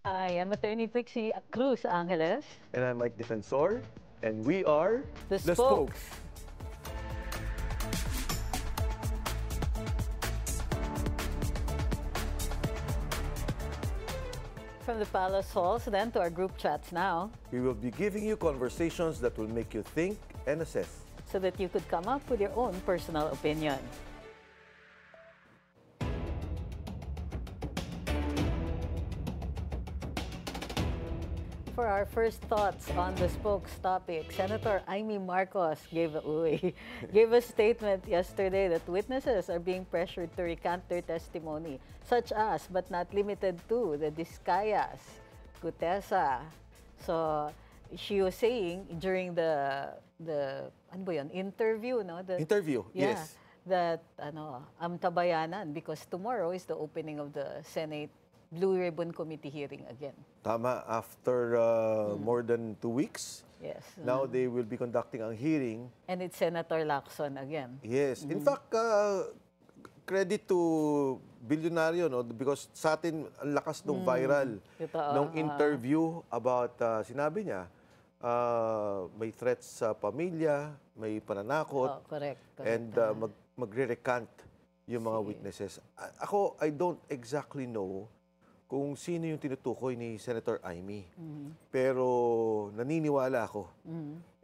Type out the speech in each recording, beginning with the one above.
I am Attorney Trixie Cruz Angeles. And I'm Mike Defensor, and we are The Spokes. From the Palace Halls then to our group chats now, We will be giving you conversations that will make you think and assess. so that you could come up with your own personal opinion. For our first thoughts on the Spokes topic, Senator Amy Marcos gave a statement yesterday that witnesses are being pressured to recant their testimony, such as, but not limited to, the Discayas, Gutesa. So, she was saying during the ano ba yun, interview, no? Interview, Yeah, yes. that tabayanan, because tomorrow is the opening of the Senate Blue Ribbon Committee hearing again. Tama, after more than 2 weeks, Yes. now they will be conducting a hearing. And it's Senator Lacson again. Yes. In fact, credit to Bilyonaryo, no? Because sa atin, ang lakas nung viral Totoo, nung interview about, sinabi niya, may threats sa pamilya, may pananakot, Oh, correct. and magre-recant yung mga witnesses. Ako, I don't exactly know kung sino yung tinutukoy ni Senator Amy. Pero naniniwala ako.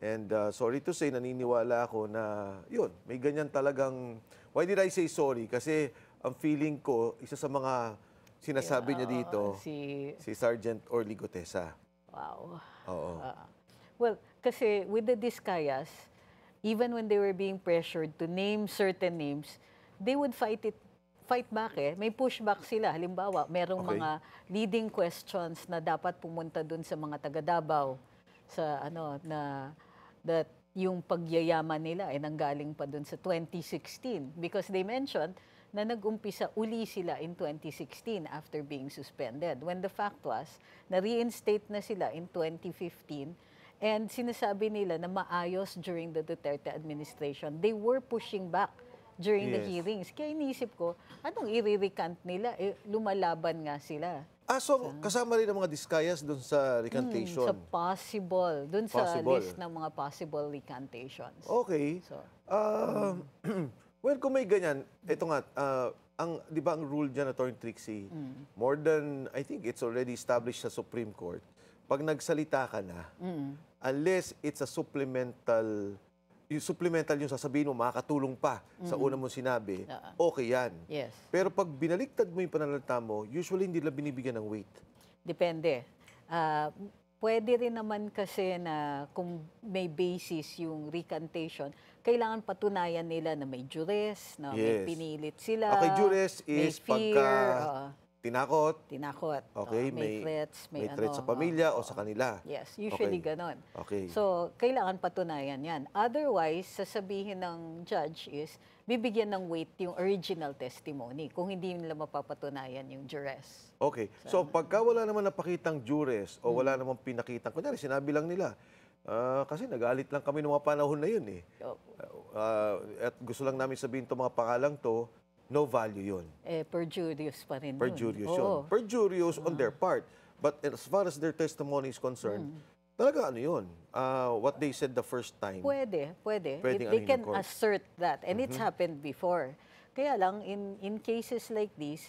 And sorry to say, naniniwala ako na, yun, may ganyan talagang... Why did I say sorry? Kasi ang feeling ko, isa sa mga sinasabi niya dito, si Sergeant Orly Gutesa. Wow. Oo. Well, kasi with the Discayas, even when they were being pressured to name certain names, they would fight back eh. May pushback sila. Halimbawa, merong Okay. mga leading questions na dapat pumunta dun sa mga taga Davao sa that yung pagyayaman nila ay nanggaling pa dun sa 2016 because they mentioned na nag-umpisa uli sila in 2016 after being suspended. When the fact was, na-reinstate na sila in 2015 and sinasabi nila na maayos during the Duterte administration. They were pushing back during the Yes. hearings. Kaya iniisip ko, anong i-recant nila? Lumalaban nga sila. So kasama rin ang mga Discayas doon sa recantation? Sa possible, dun sa Possible. list ng mga possible recantations. Okay. So, Well, kung may ganyan, ito nga, di ba ang rule dyan, Attorney Trixie, more than, I think it's already established sa Supreme Court, pag nagsalita ka na, unless it's a supplemental yung sasabihin mo, makakatulong pa sa una mong sinabi, okay yan. yes. Pero pag binaliktad mo yung pananalita mo, usually hindi nila binibigyan ng weight. Depende. Pwede rin naman kasi na kung may basis yung recantation, kailangan patunayan nila na may duress, na may Yes. pinilit sila. Okay, duress may is fear, pagka tinakot, tinakot. okay, may threats, may threats sa pamilya o sa kanila. Yes, usually Okay. ganon. Okay. So, kailangan patunayan yan. Otherwise, sasabihin ng judge is, bibigyan ng weight yung original testimony kung hindi nila mapapatunayan yung duress. Okay. So, pagka wala naman napakitang duress o wala namang pinakitang, kunyari, sinabi lang nila, kasi nagalit lang kami noong mga panahon na yun eh. So, At gusto lang namin sabihin itong mga pangalang to, no value yun. perjurious pa rin Perjurious yun. yun. Oo. Perjurious on their part. But as far as their testimony is concerned, talaga ano yun? What they said the first time. Pwede. Pwedeng They ano can yung court. assert that. And it's happened before. Kaya lang, in cases like this,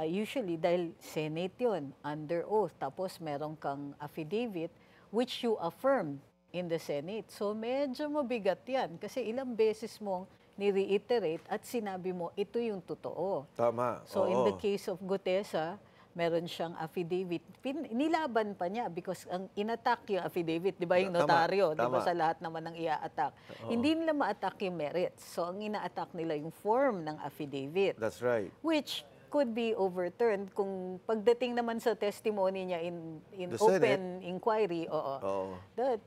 usually, dahil Senate yun, under oath, tapos meron kang affidavit, which you affirmed in the Senate. So, medyo mabigat yan. Kasi ilang beses mong ni-reiterate at sinabi mo, ito yung totoo. Tama. So, in Oo. the case of Gutesa, meron siyang affidavit. Nilaban pa niya because ang inattack yung affidavit, di ba yung Tama, notaryo, di ba tama. sa lahat naman ng ia-attack. Hindi nila ma-attack yung merits. So, ang ina-attack nila yung form ng affidavit, That's right. which could be overturned kung pagdating naman sa testimony niya in The open inquiry, Oo.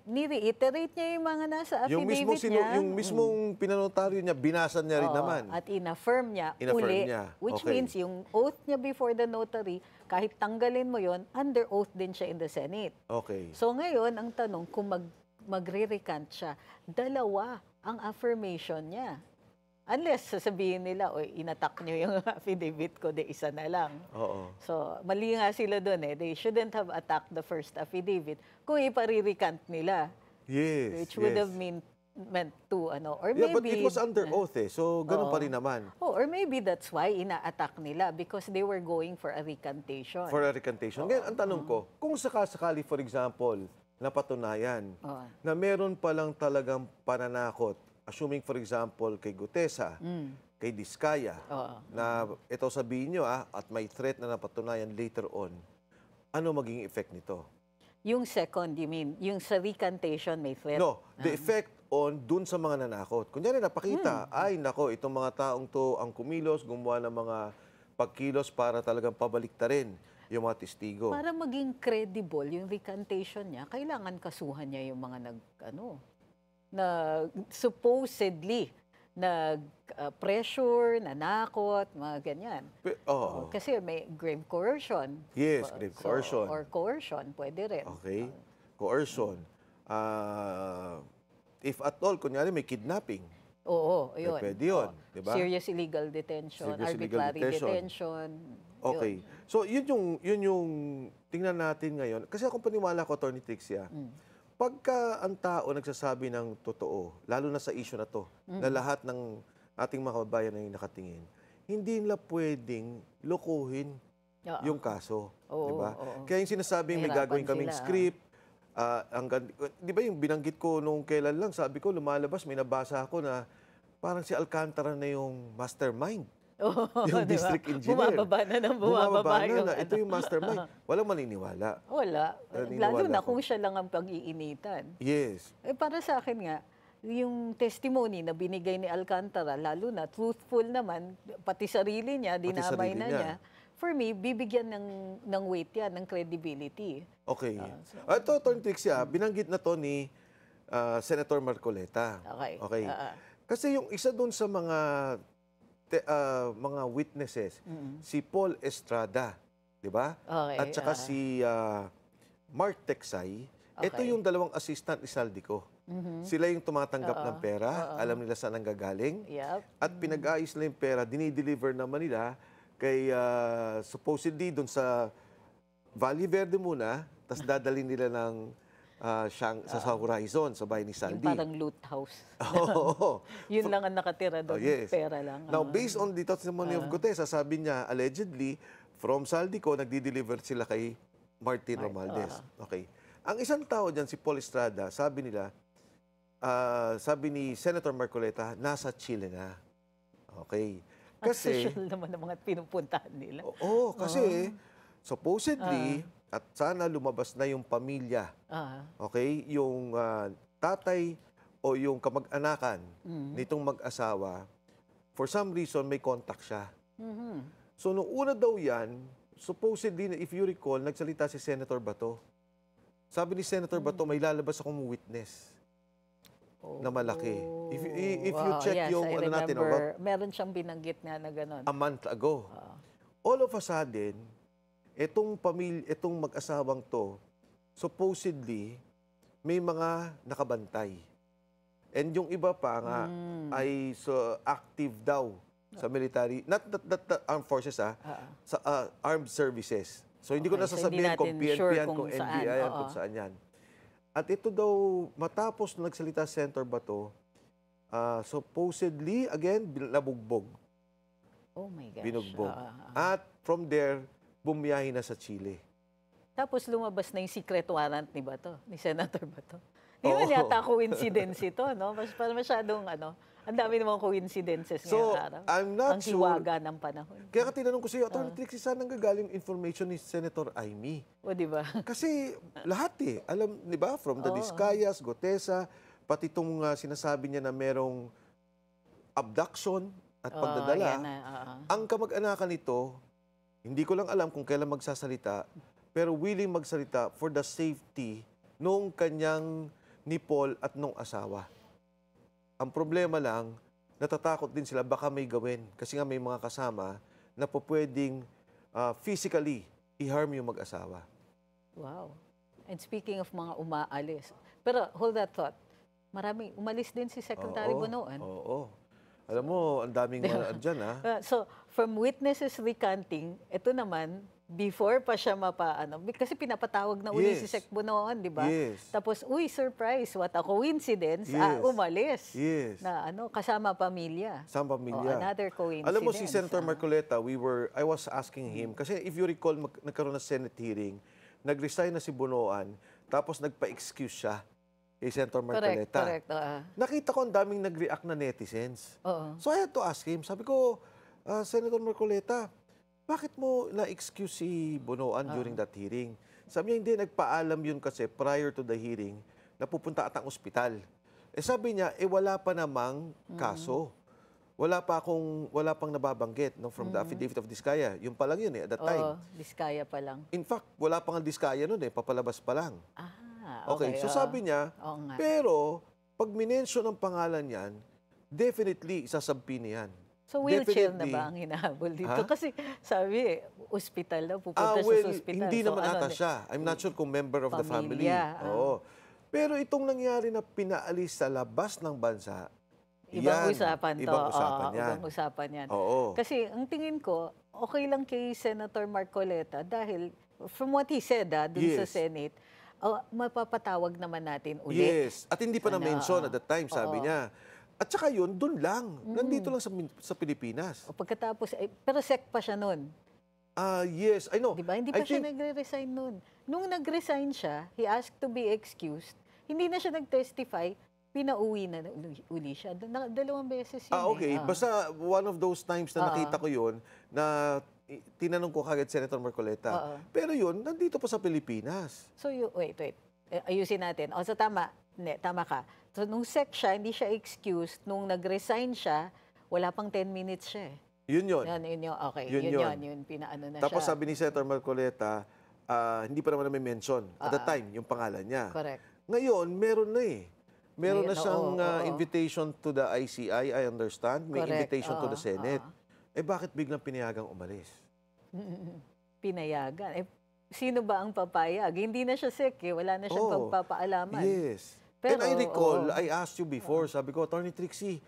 ni-reiterate niya yung mga nasa Yung mismo affidavit niya. yung mismong pinanotaryo niya, binasan niya rin Oo, naman. At in-affirm niya In-affirm uli, niya. which Okay. means yung oath niya before the notary, kahit tanggalin mo yon, under oath din siya in the Senate. Okay. So ngayon, ang tanong, kung magre-recant siya, dalawa ang affirmation niya. Unless sasabihin nila, o inattack nyo yung affidavit ko, de isa na lang. Oo. So, mali nga sila doon eh. They shouldn't have attacked the first affidavit kung ipariricant nila. Yes, Which would yes. have meant to, or Yeah, maybe... but it was under oath eh. So, ganun pa rin naman. Oh, or maybe that's why ina-attack nila because they were going for a recantation. For a recantation. Ngayon, ang tanong ko, kung sakasakali, for example, napatunayan na meron palang talagang pananakot, assuming, for example, kay Gutesa, kay Diskaya, na ito sabihin nyo at may threat na napatunayan later on, ano magiging effect nito? Yung second, you mean, yung sa recantation may threat? No, the effect on dun sa mga nanakot. Kunyari napakita, ay nako, itong mga taong to ang kumilos, gumawa ng mga pagkilos para talagang pabaliktarin yung mga testigo. Para maging credible yung recantation niya, kailangan kasuhan niya yung mga supposedly pressure, nanakot, mga ganyan. Kasi may grave coercion. Yes, grave coercion. Or coercion, pwede rin. Okay. Coercion. If at all, kunyari may kidnapping. Oo, yun. Pwede yun, di ba? Serious illegal detention, Serious illegal arbitrary detention. Okay. So, yun yung tingnan natin ngayon. Kasi akong paniwala ko, Atty. Trixia, pagka ang tao nagsasabi ng totoo, lalo na sa issue na to, na lahat ng ating mga kababayan ay nakatingin, hindi nila pwedeng lokohin yung kaso. Di ba? Kaya yung sinasabing may gagawin kaming script, di ba yung binanggit ko nung kailan lang, sabi ko, lumalabas, may nabasa ako na parang si Alcantara na yung mastermind. Yung district engineer. Bumababa na ng bumababa yung ito yung mastermind. Walang maniniwala. Wala. Lalo na kung siya lang ang pag-iinitan. Yes. Para sa akin nga, yung testimony na binigay ni Alcantara, lalo na truthful naman, pati sarili niya, dinamay na niya. For me, bibigyan ng weight yan, ng credibility. Okay. Ito, Atty. Trixia, binanggit na to ni Senator Marcoleta. Okay. Kasi yung isa doon sa mga witnesses, si Paul Estrada, di ba? Okay, at saka si Mark Teksay. Ito yung dalawang assistant ni Saldico. Sila yung tumatanggap ng pera, alam nila saan ang gagaling. At pinag-ayos nila yung pera, dinideliver naman nila kay supposedly doon sa Valle Verde muna, tapos dadalhin nila ng sa Horizon, sa bahay ni Saldi. Yung parang loot house. Yun lang ang nakatira doon, pera lang. Now, based on the testimony of Gutesa, sabi niya, allegedly, from Saldico, nagdi-deliver sila kay Martin Romualdez. Okay. Ang isang tao dyan, si Paul Estrada, sabi nila, sabi ni Senator Marcoleta, nasa Chile na. Okay. Kasi, social naman ang mga pinupuntahan nila. Oo, kasi supposedly, at sana lumabas na yung pamilya. Okay? Yung tatay o yung kamag-anakan nitong mag-asawa, for some reason, may contact siya. So, nung una daw yan, supposedly, if you recall, nagsalita si Senator Bato. Sabi ni Senator Bato, may lalabas akong witness na malaki. If you check yung natin, about meron siyang binanggit nga na gano'n. a month ago. All of a sudden, itong mag-asawang to, supposedly, may mga nakabantay. And yung iba pa nga ay active daw sa military, not armed forces sa armed services. So hindi ko nasasabihin kung PNP yan, kung NBI yan, kung saan yan. At ito daw, matapos na nagsalita Senator Bato, supposedly, again, nabugbog. Oh my gosh. Binugbog. At from there, bumiyahe na sa Chile. Tapos lumabas na yung secret warrant ni Bato, ni Senator Bato. Hindi na yata coincidence ito, no? Masyadong, ang dami namang coincidences ngayong araw. I'm not ang hiwaga ng panahon. Kaya ka tinanong ko sa iyo, Atty. Trixie, saan nanggagaling information ni Senator Amy? O, di ba? Kasi lahat alam, di ba? From the Discayas, Gutesa, pati itong sinasabi niya na merong abduction at pagdadala. Ang kamag-anakan nito, hindi ko lang alam kung kailan magsasalita, pero willing magsalita for the safety nung kanyang ni Paul at nung asawa. Ang problema lang, natatakot din sila baka may gawin kasi nga may mga kasama na po pwedeng physically i-harm yung mag-asawa. Wow. And speaking of mga umaalis, pero hold that thought, umalis din si Secretary Bunoan. Oo. Alam mo, ang daming mga dyan, ha? So, from witnesses recanting, ito naman, before pa siya kasi pinapatawag na uli si Yes. Sec Bunoan, di ba? Yes. Tapos, uy, surprise, what a coincidence, Yes. umalis. Yes. Na kasama pamilya. Sa pamilya. Another coincidence. Alam mo si Senator Marcoleta, I was asking him, kasi if you recall, nagkaroon ng Senate hearing, nag-resign na si Bunoan, tapos nagpa-excuse siya kay Senator Marcoleta. Correct. Nakita ko ang daming nag-react na netizens. Oo. So I had to ask him, sabi ko, Senator Marcoleta, bakit mo na-excuse si Bunoan during that hearing? Sabi niya, hindi, nagpaalam yun kasi prior to the hearing na pupunta at ang ospital. Sabi niya, wala pa namang kaso. Wala pang nababanggit from the affidavit of Diskaya. Yung pa lang yun at that time. Diskaya pa lang. In fact, wala pang ang Diskaya nun papalabas pa lang. Okay, so sabi niya, pero pag minensyon ang pangalan niyan, definitely isasampi niyan. So wheelchair na ba ang hinahabol dito? Ha? Kasi sabi, ospital daw, pupunta siya sa ospital. Hindi naman ata siya. I'm not sure kung member of the family. Oo. Pero itong nangyari na pinaalis sa labas ng bansa, ibang usapan to. Ibang usapan yan. Ibang usapan yan. Oo. Kasi ang tingin ko, okay lang kay Senator Marcoleta dahil from what he said dun sa Senate, mapapatawag naman natin ulit. Yes. At hindi pa na-mention at that time, sabi niya. At saka yun, dun lang. Nandito lang sa Pilipinas. Pagkatapos, pero sec pa siya nun. Yes, I know. Diba? Hindi pa siya nagre-resign nun. Nung nag-resign siya, he asked to be excused. Hindi na siya nag-testify, pinauwi na uli siya. Dalawang beses yun. Okay. Basta one of those times na nakita ko yun, na tinanong ko kagad Senator Marcoleta. Pero yun, nandito pa sa Pilipinas. So, wait. Ayusin natin. So, tama ka. So, nung sec siya, hindi siya excused. Nung nag-resign siya, wala pang 10 minutes siya. Yun. Yun. Okay. Yun. Pinaano na Tapos siya. sabi ni Senator Marcoleta, hindi pa naman mention at the time yung pangalan niya. Correct. Ngayon, meron na Meron na siyang oo. invitation to the ICI, I understand. May Correct. invitation to the Senate. Bakit biglang pinayagang umalis? Pinayagan. Sino ba ang papayag? Hindi na siya sec Wala na siyang pagpapaalaman. Yes. Pero, And I recall, I asked you before, sabi ko, Attorney Trixie,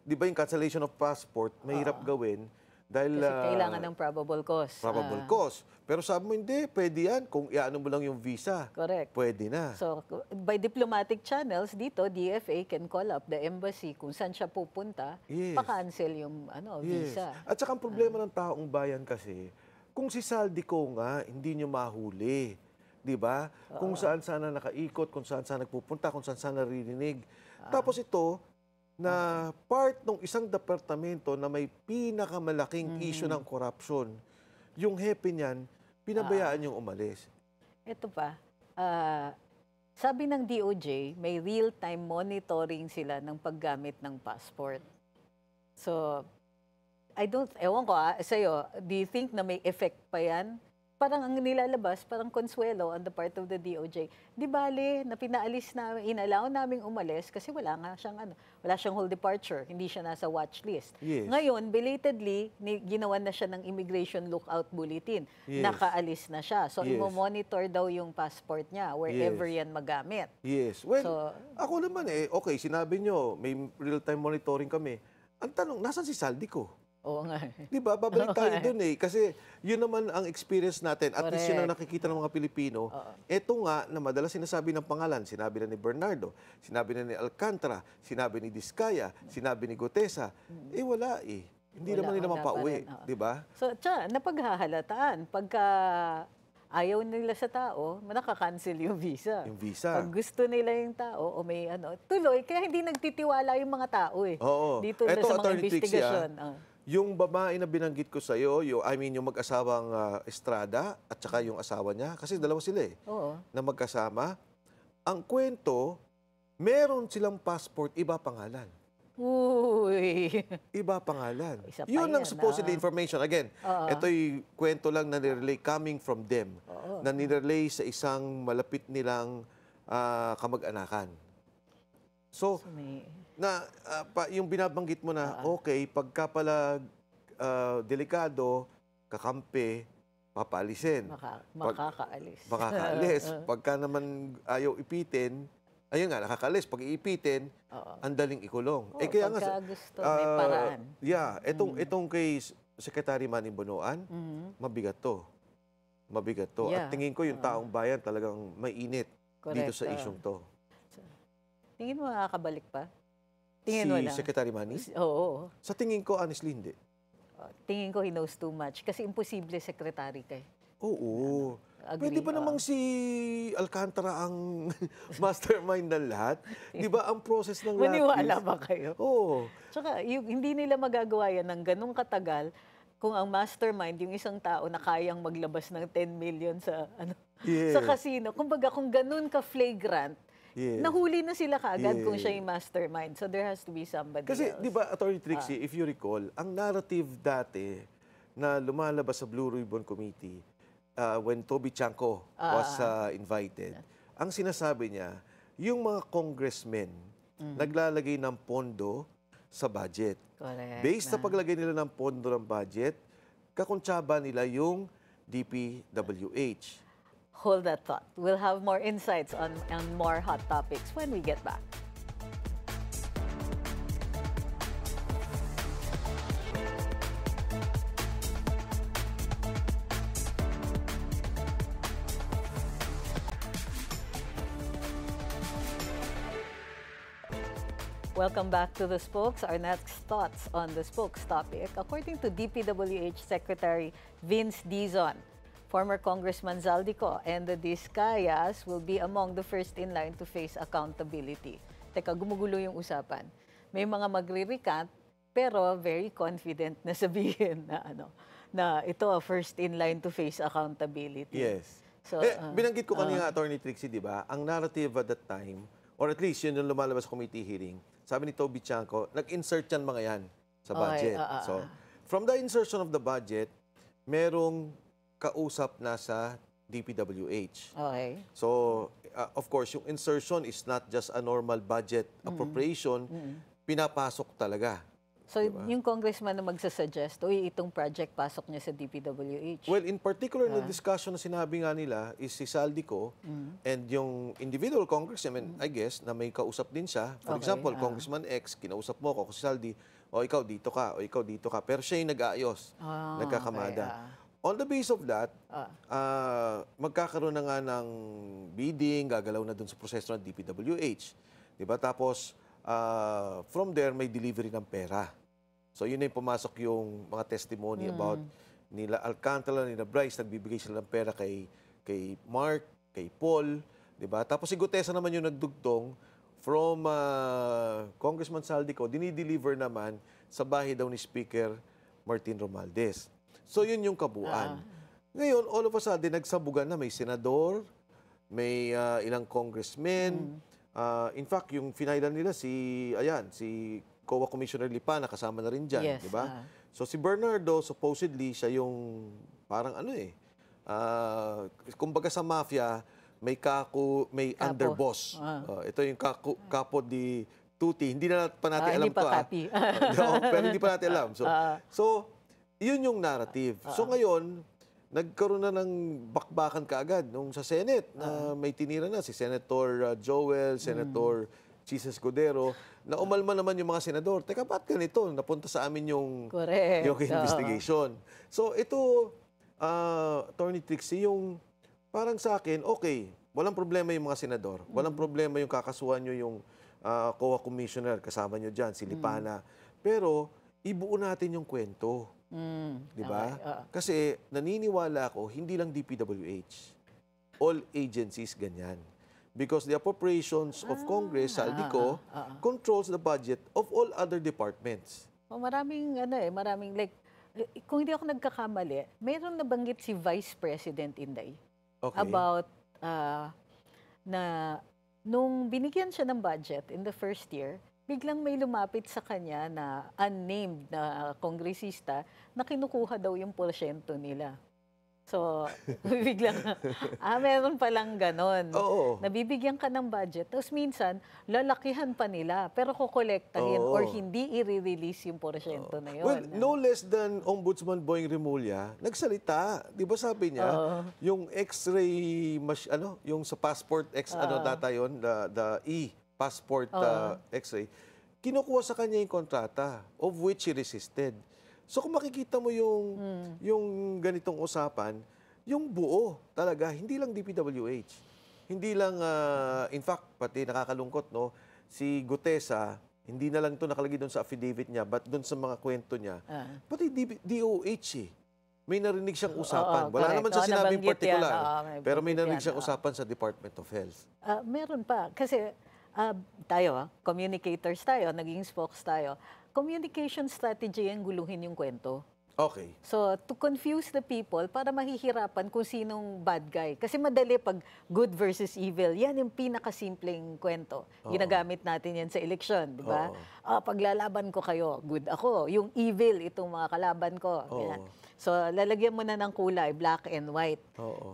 di ba yung cancellation of passport, mahirap gawin dahil... Kasi kailangan ng probable cause. Probable cause. Pero sabi mo, hindi, pwede yan. Kung iano mo lang yung visa, Correct. pwede na. So, by diplomatic channels, dito, DFA can call up the embassy kung saan siya pupunta, pa-cancel yung visa. At saka ang problema ng taong bayan kasi, kung si Saldico nga, hindi nyo mahuli. Di ba? Kung saan-saan na nakaikot, kung saan-saan nagpupunta, kung saan-saan naririnig. Tapos ito, na part ng isang departamento na may pinakamalaking issue ng corruption, yung hepe niyan, pinabayaan yung umalis. Ito pa, sabi ng DOJ, may real-time monitoring sila ng paggamit ng passport. So, ewan ko sa'yo, do you think na may effect pa yan? Parang ang nilalabas, parang consuelo on the part of the DOJ. Di bale, na pinaalis namin, inallow naming umalis kasi wala siyang whole departure, hindi siya nasa watch list. Yes. Ngayon, belatedly, ginawan na siya ng immigration lookout bulletin. Nakaalis na siya. So, imo-monitor daw yung passport niya wherever yan magamit. Yes. Well, ako naman okay, sinabi nyo, may real-time monitoring kami. Ang tanong, nasan si Saldico? Oo nga. Di ba? Babalik tayo dun Kasi yun naman ang experience natin. At least yun ang nakikita ng mga Pilipino. Ito nga, na madalas sinasabi ng pangalan. Sinabi na ni Bernardo, sinabi na ni Alcantara, sinabi ni Diskaya, sinabi ni Gutesa. Wala Hindi naman nila mapauwi. Di ba? So, napaghahalataan. Pagka ayaw nila sa tao, nakaka-cancel yung visa. Yung visa. Pag gusto nila yung tao, o may tuloy, kaya hindi nagtitiwala yung mga tao Oo. Dito na sa mga investigasyon. Yung babae na binanggit ko sa'yo, yung mag-asawang Estrada at saka yung asawa niya, kasi dalawa sila na magkasama. Ang kwento, meron silang passport, iba pangalan. Uy. Iba pangalan. Isa pa Yun ang yan, supposedly information. Again, ito'y kwento lang na nirelay coming from them. Na nirelay sa isang malapit nilang kamag-anakan. So yung binabanggit mo na, okay, pagka pala delikado, kakampi, papaalisin. Makakaalis. Makakaalis. Pagka naman ayaw ipitin, ayun nga, nakakalis. Pag iipitin, Oo. ang daling ikulong. Oo, Kaya nga, pagka gusto, may paraan. yeah, itong kay Secretary Manny Bonoan, mabigat to. Mabigat to. At Yeah. tingin ko yung taong bayan talagang mainit dito Correct. sa isyong to. Tingin mo makakabalik pa? Tingin Si mo na? Secretary Manny? Oo. Sa tingin ko, honestly, hindi. Tingin ko he knows too much. Kasi imposible secretary ka eh. Oo. Agree, Pwede pa namang si Alcantara ang mastermind ng lahat. Di ba ang process ng lahat Maniwala is- ba kayo? Oo. Tsaka hindi nila magagawa yan ng ganong katagal kung ang mastermind, yung isang tao na kayang maglabas ng 10 million sa Yes. sa casino. Kumbaga, kung ganun ka-flagrant, Yes. nahuli na sila kaagad kung Yes. siya yung mastermind. So there has to be somebody Kasi, else. di ba, Attorney Trixie, if you recall, ang narrative dati na lumalabas sa Blue Ribbon Committee when Toby Chanco was invited, ang sinasabi niya, yung mga congressmen naglalagay ng pondo sa budget. Correct. Based sa paglagay nila ng pondo ng budget, kakuntsaba nila yung DPWH. Hold that thought. We'll have more insights on more hot topics when we get back. Welcome back to The Spokes. Our next thoughts on The Spokes topic. According to DPWH Secretary Vince Dizon, former Congressman Zaldico and the Discayas will be among the first in line to face accountability. Teka, gumugulo yung usapan. May mga magre-recant, pero very confident na sabihin na ito first in line to face accountability. Yes. So, binanggit ko kanina, Attorney Trixie, di ba? Ang narrative at that time, or at least yun yung lumalabas sa committee hearing, sabi ni Toby Chanco, nag-insert yan mga yan sa budget. Okay, So, from the insertion of the budget, merong kausap na sa DPWH. Okay. So, of course, yung insertion is not just a normal budget appropriation, pinapasok talaga. So, yung congressman na magsasuggest, uy, itong project pasok niya sa DPWH. Well, in particular, na discussion na sinabi nga nila is si Saldico and yung individual congressman, I guess, na may kausap din siya. For Okay, example, Congressman X, kinausap mo ako si Saldi, o ikaw dito ka, o ikaw dito ka. Pero siya yung nag-aayos, nagkakamada. On the base of that, magkakaroon na nga ng bidding, gagalaw na dun sa proseso ng DPWH. Diba? Tapos, from there, may delivery ng pera. So, yun na yung pumasok yung mga testimony about nila Alcantara, nila Bryce, nagbibigay sila ng pera kay Mark, kay Paul. Diba? Tapos si Gutesa naman yung nagdugtong from Congressman Saldico, dinideliver naman sa bahay daw ni Speaker Martin Romualdez. So, yun yung kabuuan. Ngayon, all of a sudden, nagsabugan na may senador, may ilang congressmen. In fact, yung finailan nila si COA Commissioner Lipana, kasama na rin dyan, Yes, di ba? So, si Bernardo, supposedly, siya yung parang kumbaga sa mafia, may Kapo. underboss. Ito yung kapo di Tuti. Hindi na pa natin alam hindi pa copy. pero hindi pa natin alam. So, yun yung narrative. So ngayon, nagkaroon na ng bakbakan kaagad nung sa Senate na may tinira na si Senator Joel, Senator Jesus Escudero, na umalma naman yung mga senador. Teka, ba't ganito? Napunta sa amin yung investigation. So ito, Attorney Trixie, yung parang sa akin, okay, walang problema yung mga senador. Walang problema yung kakasuhan nyo yung COA Commissioner, kasama nyo dyan, si Lipana. Pero, ibuo natin yung kwento. Di ba? Kasi naniniwala ako, hindi lang DPWH. All agencies ganyan. Because the appropriations of Congress, Saldico, controls the budget of all other departments. Maraming kung hindi ako nagkakamali, mayroon nabanggit si Vice President Inday about na nung binigyan siya ng budget in the first year, biglang may lumapit sa kanya na unnamed na kongresista na kinukuha daw yung porsyento nila. So, biglang, meron palang ganon. Oo. Nabibigyan ka ng budget, tapos minsan, lalakihan pa nila, pero kukolektahin or Oo. hindi i-release yung porsyento na Well, yun. no less than Ombudsman Boying Remulla, nagsalita. Di ba sabi niya, Oo. yung X-ray, yung sa passport data yun, the e-passport X-ray, kinukuha sa kanya yung kontrata, of which he resisted. So kung makikita mo yung ganitong usapan, yung buo talaga, hindi lang DPWH. Hindi lang, in fact, pati nakakalungkot, no, si Gutesa, hindi na lang ito nakalagay doon sa affidavit niya, but doon sa mga kwento niya, pati DOH eh. May narinig siyang usapan. Wala naman siya sinabing particular, pero may narinig siyang usapan sa Department of Health. Meron pa. Kasi tayo, communicators tayo, naging spokes tayo. Communication strategy ang guluhin yung kwento. Okay. So, to confuse the people para mahihirapan kung sinong bad guy. Kasi madali pag good versus evil. Yan yung pinakasimpleng kwento. Ginagamit natin yan sa eleksyon, di ba? Paglalaban ko kayo, good ako. Yung evil, itong mga kalaban ko. Yan. So, lalagyan mo na ng kulay, black and white.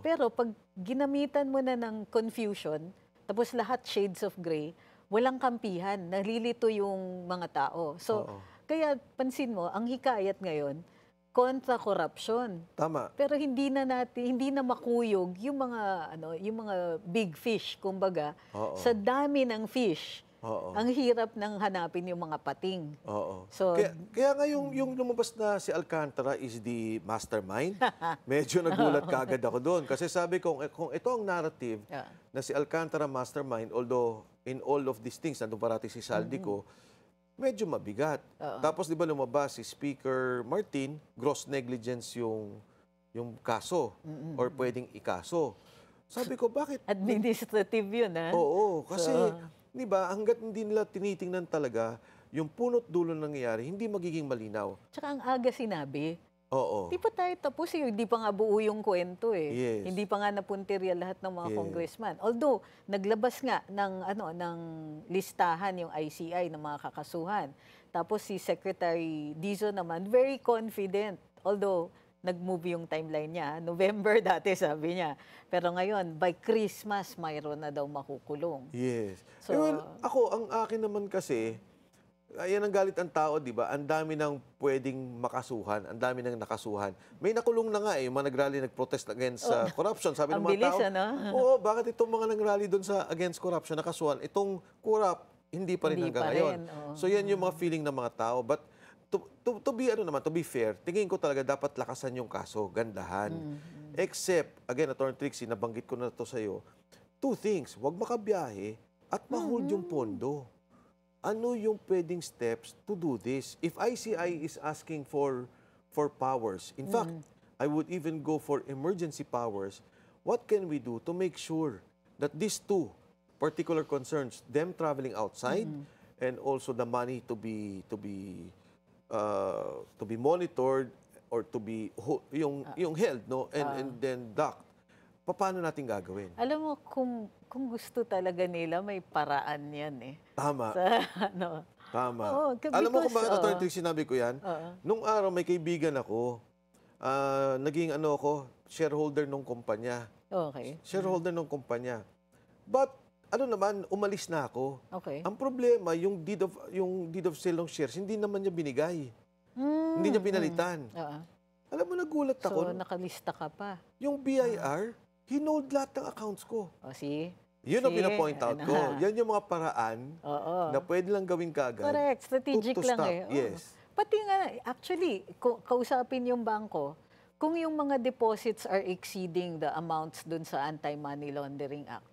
Pero pag ginamitan mo na ng confusion, tapos lahat shades of gray, walang kampihan. Nalilito yung mga tao. So, kaya pansin mo, ang hikayat ngayon, kontra corruption. Tama. Pero hindi na makuyog yung mga big fish, kumbaga, sa dami ng fish. Ang hirap nang hanapin yung mga pating. So, kaya nga yung lumabas na si Alcantara is the mastermind, medyo nagulat kagad ako doon. Kasi sabi ko, kung ito ang narrative na si Alcantara mastermind, although in all of these things, nandun parati si Saldico, medyo mabigat. Tapos di ba lumabas si Speaker Martin, gross negligence yung kaso or pwedeng ikaso. Sabi ko, bakit? Administrative yun, ha? Oo, kasi, di ba, hanggat hindi nila tinitingnan talaga, yung punot dulo ng nangyayari, hindi magiging malinaw. Tsaka ang aga sinabi. Oo. Di pa tayo tapos, hindi pa nga buo yung kwento eh. Yes. Hindi pa nga napuntirya lahat ng mga congressman. Although, naglabas nga ng listahan yung ICI ng mga kakasuhan. Tapos si Secretary Dizon naman, very confident. Although, nag-move yung timeline niya. November dati, sabi niya. Pero ngayon, by Christmas, mayroon na daw makukulong. Yes. So, well, ang akin naman kasi, ayan ang galit ang tao, di ba? Ang dami nang pwedeng makasuhan, ang dami nang nakasuhan. May nakulong na nga yung mga nagrally, nag-protest against corruption. Sabi ng mga tao, oo, bakit itong mga nagrally doon sa against corruption, nakasuhan, itong corrupt, hindi pa rin hanggang ngayon. So yan yung mga feeling ng mga tao. But to be fair, tingin ko talaga dapat lakasan yung kaso, gandahan. Except, again, Attorney Trixie, nabanggit ko na to sa iyo, two things, huwag makabiyahe at ma-hold yung pondo. Ano yung pwedeng steps to do this? If ICI is asking for powers, in fact, I would even go for emergency powers, what can we do to make sure that these two particular concerns, them traveling outside and also the money to be monitored or to be yung held, no, and then docked, paano natin gagawin? Alam mo, kung gusto talaga nila, may paraan yan eh. Tama. Tama. Alam mo kung bakit Attorney sinabi ko yan? Nung araw may kaibigan ako, naging shareholder ng kumpanya. Okay. Shareholder ng kumpanya. But umalis na ako. Okay. Ang problema, yung deed of sale ng shares, hindi naman niya binigay. Hindi niya pinalitan. Alam mo, nagulat ako. So, nakalista ka pa. Yung BIR, hinold lahat ng accounts ko. See? Yun ang pinapoint out ko. Yan yung mga paraan na pwede lang gawin kaagad. Correct. Strategic lang stop. eh. Yes. Pati nga, actually, kausapin yung bangko, kung yung mga deposits are exceeding the amounts dun sa Anti-Money Laundering Act,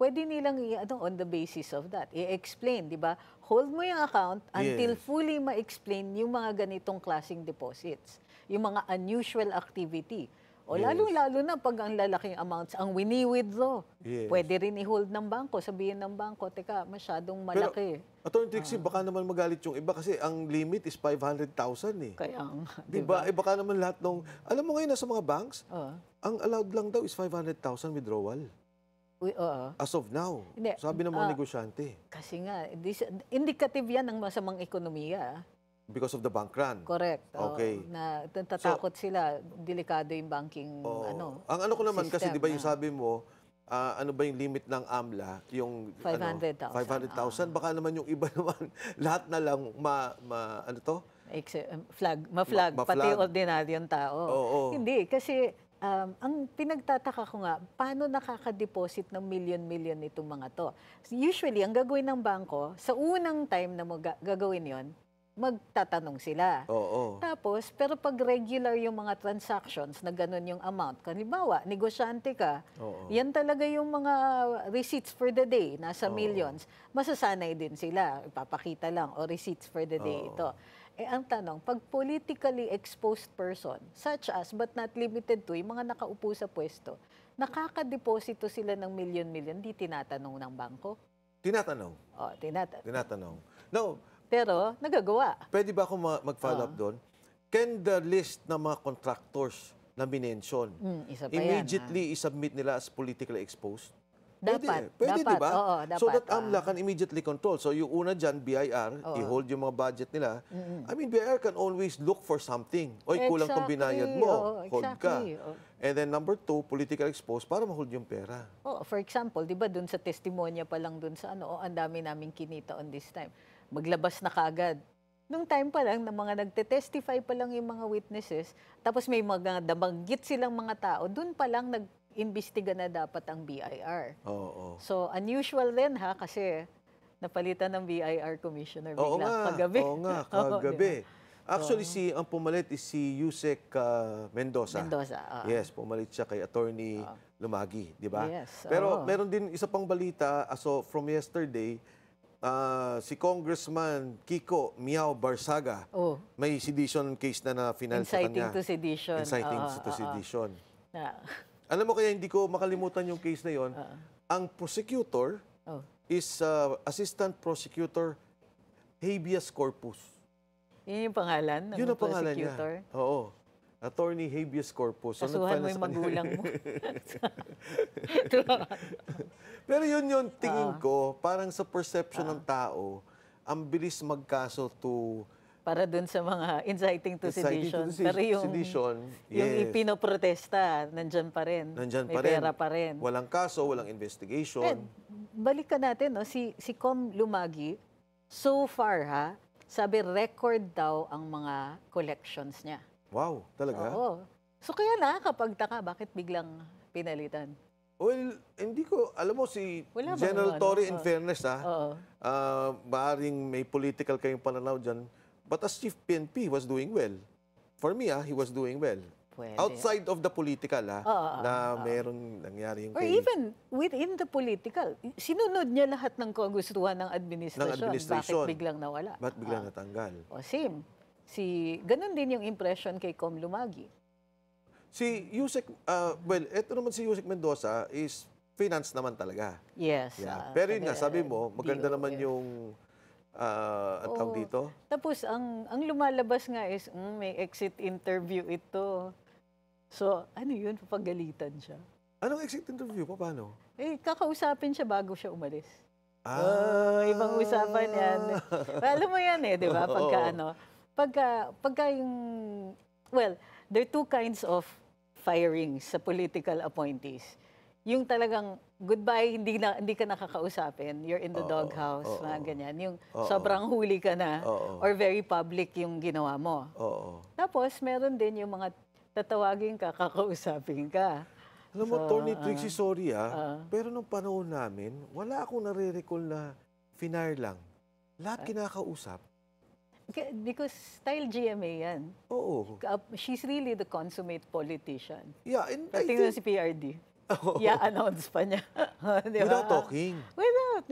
pwede nilang on the basis of that, i-explain, di ba? Hold mo yung account until fully ma-explain yung mga ganitong klaseng deposits, yung mga unusual activity. O lalo-lalo na pag ang lalaking amounts ang wini-withdraw. Pwede rin i-hold ng bangko, sabihin ng bangko, teka, masyadong malaki. Pero, Attorney Trixie, baka naman magalit yung iba kasi ang limit is 500,000 eh. Kaya, diba? Baka naman lahat ng, alam mo ngayon sa mga banks, ang allowed lang daw is 500,000 withdrawal. As of now. Sabi ng mga negosyante. Kasi nga, indicative yan ng masamang ekonomiya. because of the bank run. Correct. Oo, Okay. na natatakot sila, delikado yung banking Oo. Ang ano ko naman kasi, system di ba yung na sabi mo, ano ba yung limit ng AMLA? Yung 500,000. 500,000. Baka naman yung iba naman, lahat na lang ano to? ma-flag, pati Ma-flag. ordinaryong tao. Oo. Hindi, kasi ang pinagtataka ko nga, paano nakaka-deposit ng million-million itong mga to? Usually, ang gagawin ng bangko, sa unang time na gagawin yon, magtatanong sila. Oo. Tapos, pero pag regular yung mga transactions na ganun yung amount, halimbawa, negosyante ka, Oo. yan talaga yung mga receipts for the day, nasa millions, masasanay din sila, ipapakita lang, o receipts for the day ito. Eh, ang tanong, pag politically exposed person, such as, but not limited to, yung mga nakaupo sa pwesto, nakakadeposito sila ng million-million, di tinatanong ng bangko? Tinatanong. O, Tinatanong. Now, pero, nagagawa. pwede ba akong mag-follow up doon? Can the list ng mga contractors na minention Isa pa yan, immediately i-submit nila as politically exposed? Dapat. Pwede, dapat, di ba? oo, dapat. So that AMLA can immediately control. So yung una dyan, BIR, i-hold yung mga budget nila. I mean, BIR can always look for something. Oy, kulang tong binayad mo. Oo, Hold ka. exactly, oo. And then number 2, political exposed para ma-hold yung pera. Oh, for example, 'di ba dun sa testimonya pa lang dun sa ang dami naming kinita on this time. Maglabas na kaagad. Nung time pa lang na mga nagte-testify pa lang yung mga witnesses, tapos may mga nabanggit silang mga tao, dun pa lang nag-imbestiga na dapat ang BIR. Oo. So, unusual rin kasi napalitan ng BIR commissioner Oo bigla nga. kagabi. Oo nga, Oo, kagabi. di ba? Actually, ang pumalit is si Yusek Mendoza. Mendoza. Yes, pumalit siya kay Attorney Lumagi, di ba? Yes, Pero oo. meron din isa pang balita, so from yesterday, si Congressman Kiko Miao Barsaga, Oh, may sedition case na final sa inciting kanya. to sedition. Inciting Oo, to oo. sedition. Na- Alam mo kaya hindi ko makalimutan yung case na yon. Ang prosecutor Oh. is Assistant Prosecutor Habeas Corpus. Yun yung pangalan ng Yun ang pangalan niya. prosecutor. Oo. Attorney Habeas Corpus. So, Kasuhan nag-file mo na yung sa kanya. magulang mo. Pero yun yung tingin ko, parang sa perception ng tao, ang bilis magkaso to Para dun sa mga inciting to inciting sedition. to Pero yung, sedition. yung Yes. ipinoprotesta, nandyan pa rin. Nandyan May pa rin. pera pa rin. Walang kaso, walang investigation. Eh, balikan natin, no? si Com Lumagi, so far sabi record daw ang mga collections niya. Wow, talaga? Oo. So kaya nakakapagtaka, bakit biglang pinalitan? Well, hindi ko, alam mo si Wala bang General ano? Torre, in fairness Oo. maaring may political kayong pananaw dyan, but as Chief PNP, he was doing well. For me, he was doing well. Pwede. Outside of the political, na oo. merong nangyari yung Or even within the political, sinunod niya lahat ng kagustuhan ng administrasyon. Bakit biglang nawala? Ba't biglang natanggal? O same. Ganun din yung impression kay Com Lumagi. Si Yusek, well, eto naman si Yusek Mendoza is finance naman talaga. Yes. Yeah. Pero yun nga, sabi mo, maganda naman DOF. yung, ang tawag dito? Tapos, ang lumalabas nga is, may exit interview ito. So, ano yun? Papagalitan siya. Anong exit interview? Paano? Kakausapin siya bago siya umalis. Ah. Ibang usapan yan. Alam mo yan di ba? Pagka Oo. pagka yung, well, there are two kinds of firings sa political appointees. Yung talagang goodbye, hindi ka nakakausapin, you're in the doghouse, mga ganyan. Yung sobrang huli ka na, or very public yung ginawa mo. Oo. Tapos, meron din yung mga tatawagin ka, kakausapin ka. Alam mo, Tony Trixie, sorry pero nung panahon namin, wala akong nare-recall na finire lang. Lahat kinakausap. Because style GMA yan. Oo. She's really the consummate politician. Yeah, and I Tingnan think, si PRD. I-announce pa niya. Di ba? without talking. Without.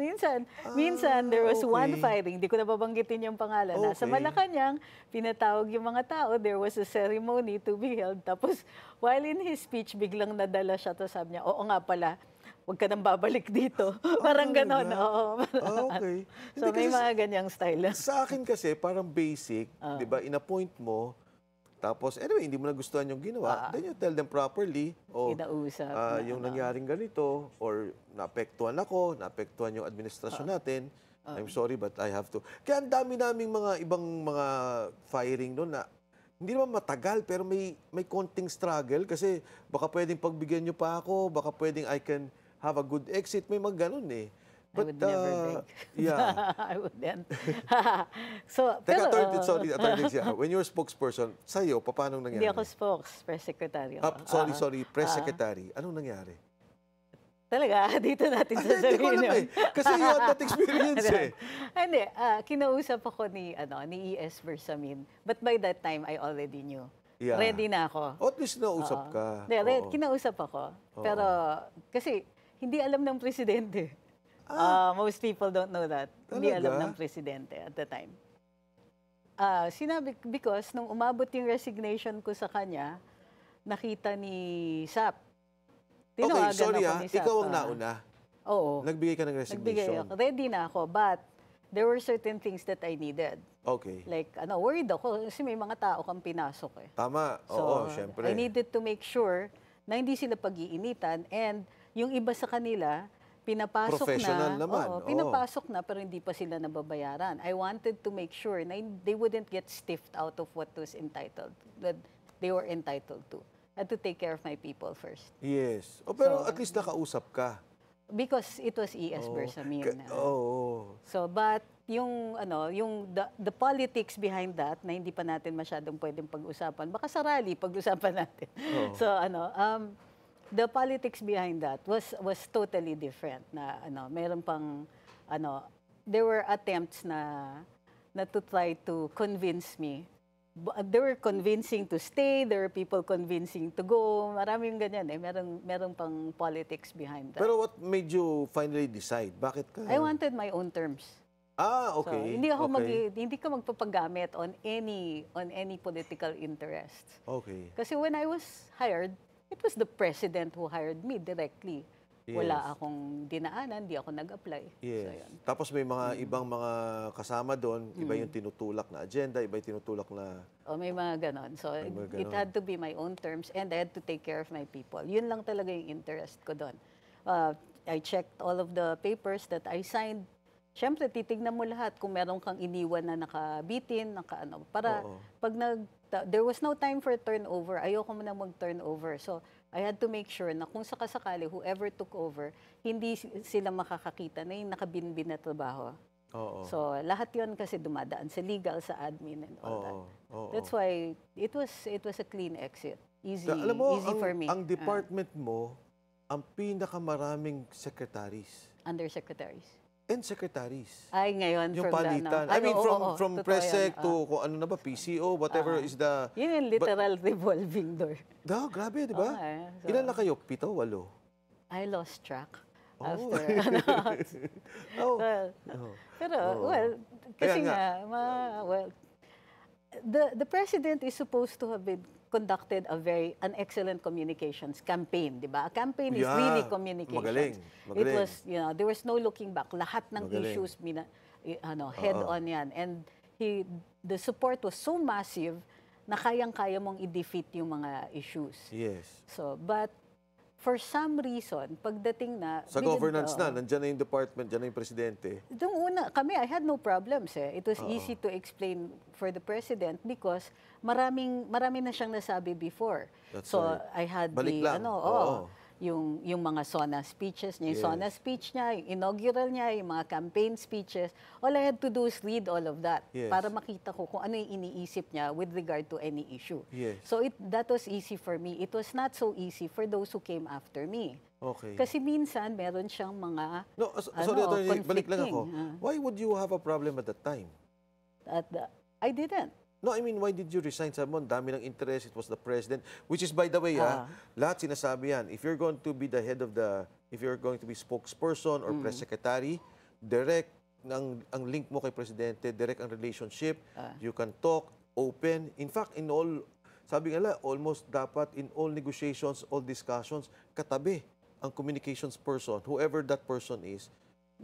Minsan there was one okay. firing, di ko nababanggitin yung pangalan. Sa Okay. Malacanang, pinatawag yung mga tao, there was a ceremony to be held. Tapos, while in his speech, biglang nadala siya. Tapos sabi niya, oo nga pala, huwag ka nang babalik dito. Parang talaga? ganon. Oo. Okay. So, Hindi may kasi mga ganyang style. sa akin kasi, parang basic, di ba, in-appoint mo, tapos, anyway, hindi mo nagustuhan yung ginawa, then you tell them properly, Inausap. yung nangyaring ganito, or naapektuhan ako, naapektuhan yung administrasyon natin, I'm sorry but I have to. Kaya ang dami naming mga ibang mga firing doon na hindi naman matagal pero may konting struggle kasi baka pwedeng pagbigyan nyo pa ako, baka pwedeng I can have a good exit, may mga ganun eh. I would never beg. Yeah. I wouldn't. So, Teka, pero, Attorney Sia, when you're spokesperson, sa'yo, paano nangyari? hindi ako press secretary. Sorry, press secretary. Anong nangyari? Talaga, dito natin Hindi ko sasabihin alam yun. eh. Kasi you had that experience eh. Hindi, kinausap ako ni ES Bersamin. But by that time, I already knew. Yeah. Ready na ako. O at least nausap ka. Hindi, Oo. kinausap ako. Pero, kasi, hindi alam ng presidente. Most people don't know that. Hindi Talaga? alam ng presidente at the time. Sinabi, because nung umabot yung resignation ko sa kanya, nakita ni SAP. Okay, Tinawagan sorry ako ha. ni SAP. Ikaw ang nauna. Oo. Nagbigay ka ng Nagbigay resignation. ako. Ready na ako, but there were certain things that I needed. Okay. Like, worried ako kasi may mga tao kang pinasok eh. Tama. Oo, syempre. I needed to make sure na hindi sila pag-iinitan and yung iba sa kanila, pinapasok Professional na. naman, Oo, oo. pinapasok na pero hindi pa sila nababayaran. I wanted to make sure na they wouldn't get stiffed out of what was entitled, that they were entitled to. I had to take care of my people first. Yes. Pero So, at least nakausap ka. Because it was ES Bersamin. Oo. So, but yung the politics behind that na hindi pa natin masyadong pwedeng pag-usapan. Baka sa rally pag-usapan natin. Oo. So, the politics behind that was totally different na meron pang there were attempts na to try to convince me. They were convincing to stay, there were people convincing to go. Maraming ganyan eh. Merong pang politics behind that. Pero what made you finally decide? Bakit ka? I wanted my own terms. Okay. So, hindi ako okay. hindi ka magpapagamit on any political interests. Okay. Kasi when I was hired, it was the president who hired me directly. Wala Yes. akong dinaanan, hindi ako nag-apply. Yes. So, yun. Tapos may mga ibang mga kasama doon, iba yung tinutulak na agenda, iba yung tinutulak na... May mga ganon. So, May mga it ganon. had to be my own terms and I had to take care of my people. Yun lang talaga yung interest ko doon. I checked all of the papers that I signed. Siyempre, titignan mo lahat kung meron kang iniwan na nakabitin, para Oo. pag there was no time for turnover, ayoko mo na mag-turnover. So, I had to make sure na kung sakasakali, whoever took over, hindi sila makakakita na yung nakabinbin na trabaho. Oo. So, lahat yon kasi dumadaan sa legal, sa admin, and all that. Oo. That's why it was a clean exit. Easy, Alam mo, easy for me. ang department mo, ang pinakamaraming secretaries Undersecretaries. and secretaries. Ay, ngayon, Yung from palitan. the, I mean, from totoo Presec yan. to kung ano na ba, PCO, whatever is the... Yun yung literal revolving door. Grabe, di ba? Okay, so- Ilan na kayo? 7, 8? I lost track. Oh. After, Oh. well, Oh. pero, Oo. well, kasi Kaya nga. well, the president is supposed to have been conducted an excellent communications campaign, di ba? A campaign is Yeah, really communications. magaling, It magaling. was, there was no looking back. Lahat ng Magaling. issues, head on yan. And the support was so massive na kayang-kaya mong i-defeat yung mga issues. Yes. So, but for some reason, pagdating na... Sa governance na, nandyan na yung department, dyan na yung presidente. Itong una, I had no problems eh. It was easy to explain for the president because marami na siyang nasabi before. That's So, right. I had Balik lang. Oo. yung mga SONA speeches niya, yung Yes. SONA speech niya, yung inaugural niya, yung mga campaign speeches. All I had to do is read all of that Yes. para makita ko kung ano yung iniisip niya with regard to any issue. Yes. So, that was easy for me. It was not so easy for those who came after me. Okay. Kasi minsan, meron siyang mga No, sorry, attorney, balik lang ako. conflicting, Why would you have a problem at that time? I didn't. No, I mean, why did you resign? Sabi mo, ang dami ng interest, it was the president. Which is, by the way, lahat sinasabi yan. If you're going to be the head of if you're going to be spokesperson or press secretary, direct ang link mo kay presidente, direct ang relationship, you can talk, open. In fact, sabi nga almost dapat in all negotiations, all discussions, katabi ang communications person, whoever that person is,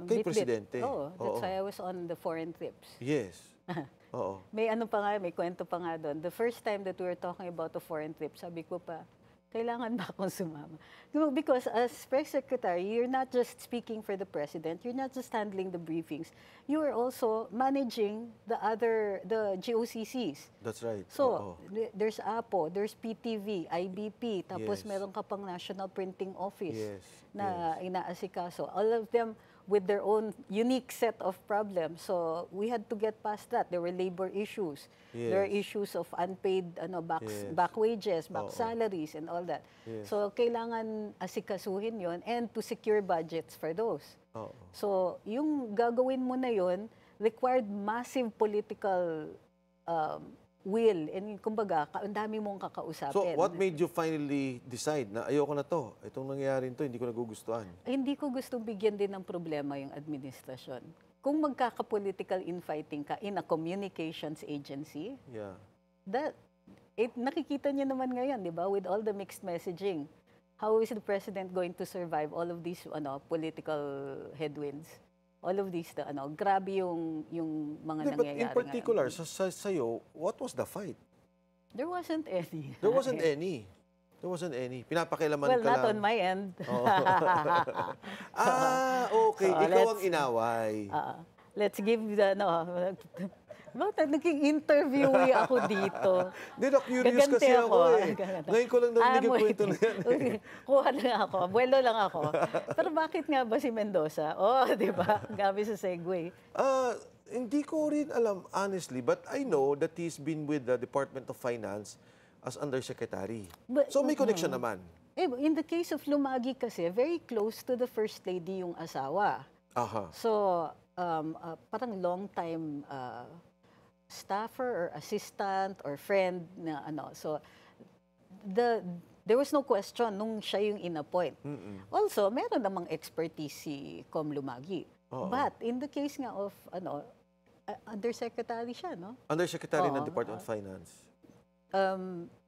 kay Bit-bit. presidente. That's why I was on the foreign trips. Yes. Oo. May kwento pa nga doon. The first time that we were talking about the foreign trip, sabi ko pa, kailangan ba akong sumama? Because as press secretary, you're not just speaking for the president, you're not just handling the briefings, you are also managing the GOCCs. That's right. So, there's APO, there's PTV, IBP, tapos Yes. meron ka pang National Printing Office Yes, na inaasikaso. All of them with their own unique set of problems. So, we had to get past that. There were labor issues. There are Yes. issues of unpaid Yes. back wages, back Oo. salaries, and all that. Yes. So, kailangan asikasuhin yon and to secure budgets for those. Oo. So, yung gagawin mo na yon required massive political will. And kumbaga, ang dami mong kakausapin. So, what made you finally decide na ayoko na to? Itong nangyayari to, hindi ko nagugustuhan. Hindi ko gustong bigyan din ng problema yung administrasyon. Kung magkaka-political infighting ka in a communications agency, Yeah. nakikita niyo naman ngayon, di ba, with all the mixed messaging. How is the president going to survive all of these political headwinds? All of these, grabe yung mga Hindi, but nangyayari in particular, ngayon. sa'yo, what was the fight? There wasn't any. There wasn't any. There wasn't any. Pinapakialaman Well, ka not lang. on my end. Oo. Okay. So, Ikaw ang let's- inaway. Let's give bakit naging interviewee ako dito? Hindi na curious Gaganti kasi ako eh. Gaganti. Ngayon ko lang narinig yung wait. kwento na yan. Kuha lang ako. Buwelo lang ako. Pero bakit nga ba si Mendoza? Oh, di ba? Gabi sa segue. Hindi ko rin alam, honestly, but I know that he's been with the Department of Finance as undersecretary. But- So may connection naman. In the case of Lumagi kasi, very close to the First Lady yung asawa. Aha. So, parang long time staffer or assistant or friend na So, there was no question nung siya yung in-appoint. Also, meron namang expertise si Com Lumagi. Oo. But in the case nga of undersecretary siya, no? Undersecretary ng Oo. Department of Finance.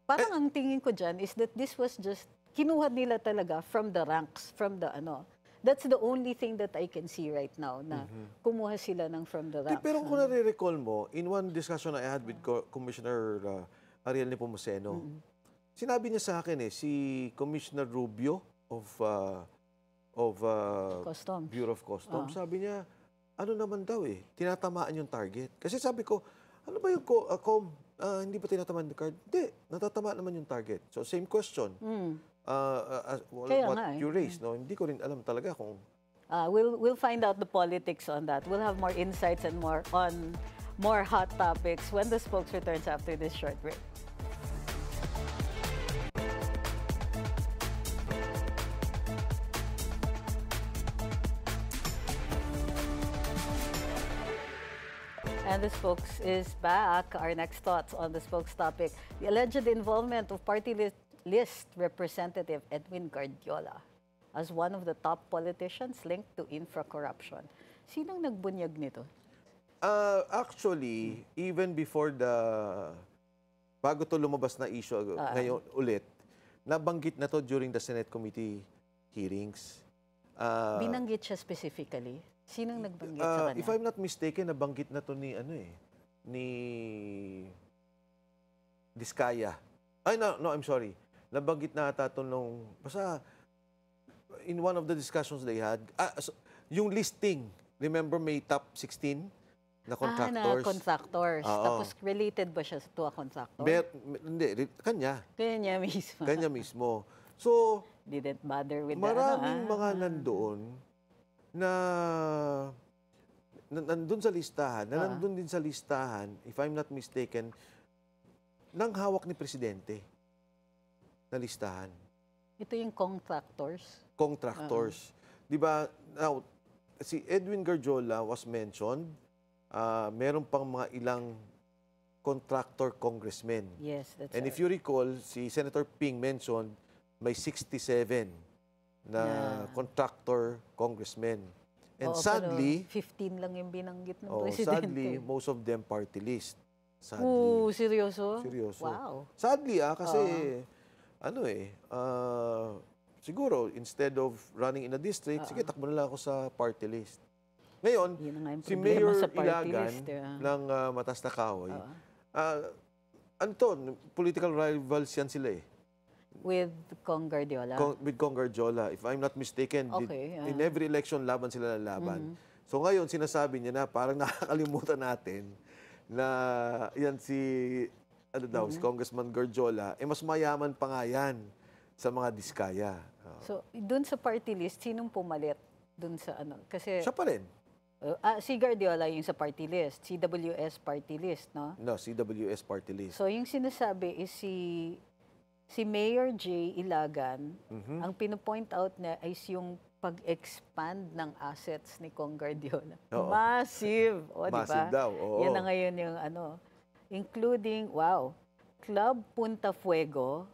Parang ang tingin ko dyan is that this was just, kinuha nila talaga from the ranks, from the That's the only thing that I can see right now, na kumuha sila ng from the ranks. Pero kung nare-recall mo, in one discussion I had with Commissioner Ariel Nepomuceno, sinabi niya sa akin si Commissioner Rubio of Customs. Bureau of Customs, sabi niya, ano naman daw tinatamaan yung target. Kasi sabi ko, ano ba yung hindi ba tinatamaan yung card? Hindi, natatamaan naman yung target. So same question. Kaya What nga you raised, no? Hindi ko rin alam talaga kung We'll find out the politics on that. We'll have more insights and more hot topics when the spokes returns after this short break. And the spokes is back. Our next thoughts on the spokes topic: the alleged involvement of party list representative Edwin Guardiola as one of the top politicians linked to infra-corruption. Sinong nagbunyag nito? Actually, even before bago to lumabas na issue ngayon ulit, nabanggit na to during the Senate Committee hearings. Binanggit siya specifically. Sinong nagbanggit sa kanya? If I'm not mistaken, nabanggit na to ni Diskaya. Ay, no, I'm sorry. Nabanggit na ata to basta in one of the discussions they had, yung listing, remember may top 16 na contractors? Na contractors. Oo. Tapos related ba siya to a contractor? Hindi, kanya. Kanya mismo. Kanya mismo. So, Didn't bother with maraming mga nandoon na nandun sa listahan, nandun din sa listahan, if I'm not mistaken, nang hawak ni Presidente na listahan. Ito yung contractors. Contractors. Di ba, now, si Edwin Guardiola was mentioned, meron pang mga ilang contractor congressmen. Yes, that's And right. if you recall, si Senator Ping mentioned, may 67 na contractor congressmen. And Oo, sadly, pero 15 lang yung binanggit ng sadly, presidente. most of them party list. Sadly. Seryoso? Seryoso. Wow. Sadly, kasi, siguro, instead of running in a district, sige, takbo na lang ako sa party list. Ngayon, Yun na nga yung si problema Mayor sa party Ilagan list, ng Matas na Kahoy, ano to, political rivals yan sila With Kong Guardiola. With Kong Guardiola. If I'm not mistaken, Okay, in every election, laban sila ng laban. So ngayon, sinasabi niya na parang nakakalimutan natin na yan si, ano daw, si Congressman Guardiola, mas mayaman pa nga yan sa mga diskaya. So, dun sa party list, sinong pumalit dun sa ano? Kasi Siya pa rin. si Guardiola yung sa party list, CWS party list, no? No, CWS party list. So, yung sinasabi is si Mayor J. Ilagan, ang pinopoint out niya is yung pag-expand ng assets ni Kong Guardiola. Oo. Massive. O, di ba? Massive daw, oo. Yan na ngayon yung ano. Including, Club Punta Fuego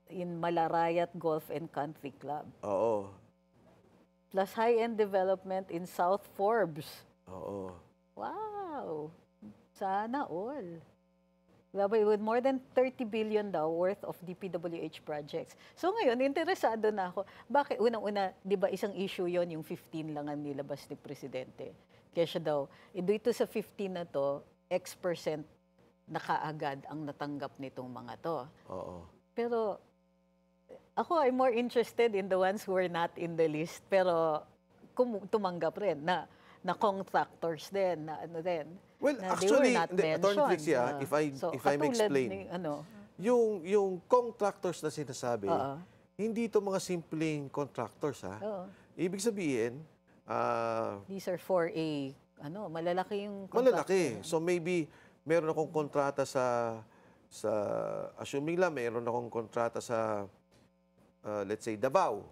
in Malarayat Golf and Country Club. Oo. Plus high-end development in South Forbes. Oo. Wow! Sana all. Grabe, with more than 30 billion daw worth of DPWH projects. So ngayon, interesado na ako. Bakit? Unang-una, di ba isang issue yon yung 15 lang ang nilabas ni Presidente. Kaya siya daw, dito sa 15 na to, X% na kaagad ang natanggap nitong mga to. Oo. Pero ako, I'm more interested in the ones who are not in the list. Pero tumanggap rin na contractors din, na ano din. Well, na actually, they were not Attorney Trix, mentioned. if I may katulad explain, ni, ano, yung contractors na sinasabi, Oo. hindi ito mga simpleng contractors, ha? Oo. Ibig sabihin, These are for malalaki yung malalaki. So maybe, meron akong kontrata sa assuming lang, meron akong kontrata sa, let's say, Davao.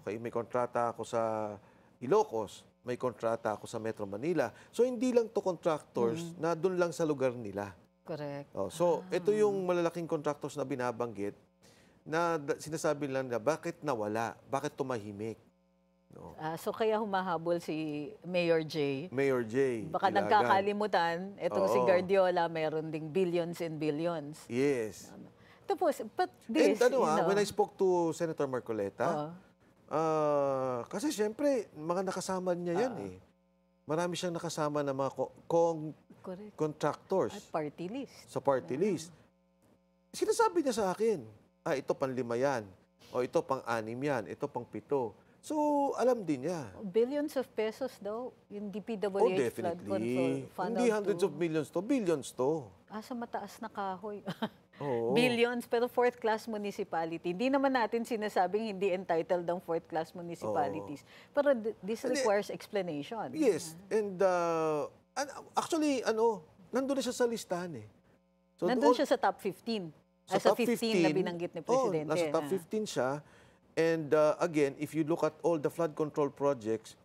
Okay, may kontrata ako sa Ilocos. May kontrata ako sa Metro Manila. So, hindi lang to contractors na doon lang sa lugar nila. Correct. So, ito yung malalaking contractors na binabanggit na sinasabi lang na bakit nawala, bakit tumahimik. No? So, kaya humahabol si Mayor J. Mayor J. Baka Ilagan. nagkakalimutan, itong si Oo. Guardiola, meron ding billions and billions. Yes. Tapos, but And this, when I spoke to Senator Marcoleta, kasi siyempre, mga nakasama niya yan eh. Marami siyang nakasama na mga correct. contractors At party list. sa party list. Sinasabi niya sa akin, ito pang-5 yan, o ito pang-6 yan, ito pang-7. So, alam din niya. Billions of pesos daw, yung DPWH Oh, flood definitely. control. Hindi hundreds of millions to, billions to. Sa mataas na kahoy. Oo. Billions, pero fourth-class municipality. Hindi naman natin sinasabing hindi entitled ang fourth-class municipalities. Pero this requires explanation. Yes. And actually, nandun na siya sa listahan eh. So, Nandun siya sa top 15. Sa top 15 na binanggit ni Presidente. nasa top 15 siya. And again, if you look at all the flood control projects,